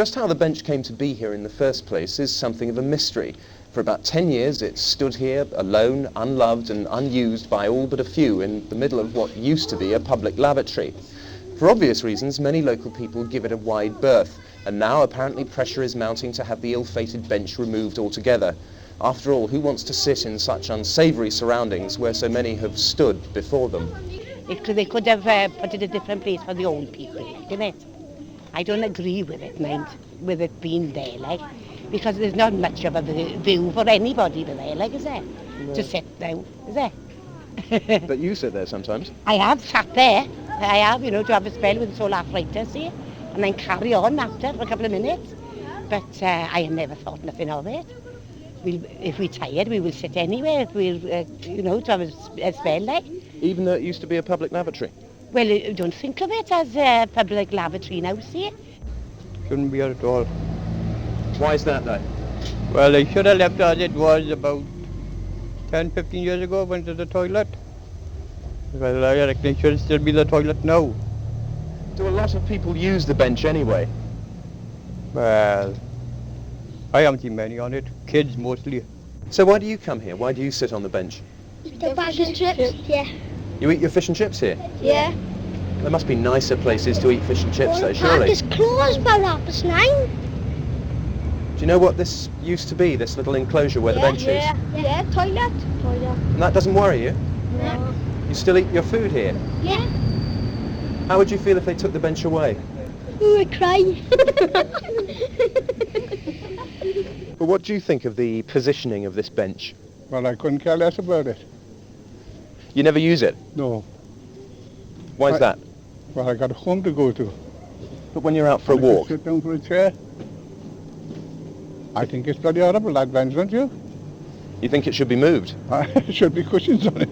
Just how the bench came to be here in the first place is something of a mystery. For about 10 years it stood here alone, unloved and unused by all but a few in the middle of what used to be a public lavatory. For obvious reasons, many local people give it a wide berth, and now apparently pressure is mounting to have the ill-fated bench removed altogether. After all, who wants to sit in such unsavoury surroundings where so many have stood before them? They could have put it in a different place for the old people, didn't it? I don't agree with it, mind, with it being there, like, because there's not much of a view for anybody there, like, is there? No. To sit down, is there? But you sit there sometimes. I have sat there. I have, to have a spell with sole arthritis here, and then carry on after for a couple of minutes. But I have never thought nothing of it. If we're tired, we will sit anywhere. If we're, to have a spell, like. Even though it used to be a public lavatory? Well, don't think of it as a public lavatory now, see? Shouldn't be here at all. Why is that, though? Well, they should have left as it was about 10, 15 years ago, went to the toilet. Well, I reckon it should still be the toilet now. Do a lot of people use the bench anyway? Well, I haven't seen many on it. Kids mostly. So why do you come here? Why do you sit on the bench? The fish and chips, yeah. You eat your fish and chips here? Yeah. There must be nicer places to eat fish and chips, though, surely. The park is closed by 9:30. Do you know what this used to be, this little enclosure where the bench is? Yeah, toilet. And that doesn't worry you? No. You still eat your food here? Yeah. How would you feel if they took the bench away? We would cry. But what do you think of the positioning of this bench? Well, I couldn't care less about it. You never use it? No. Why is that? Well, I got a home to go to. But when you're out for a I walk? could sit down for a chair. I think it's bloody horrible, that bench, don't you? You think it should be moved? There should be cushions on it.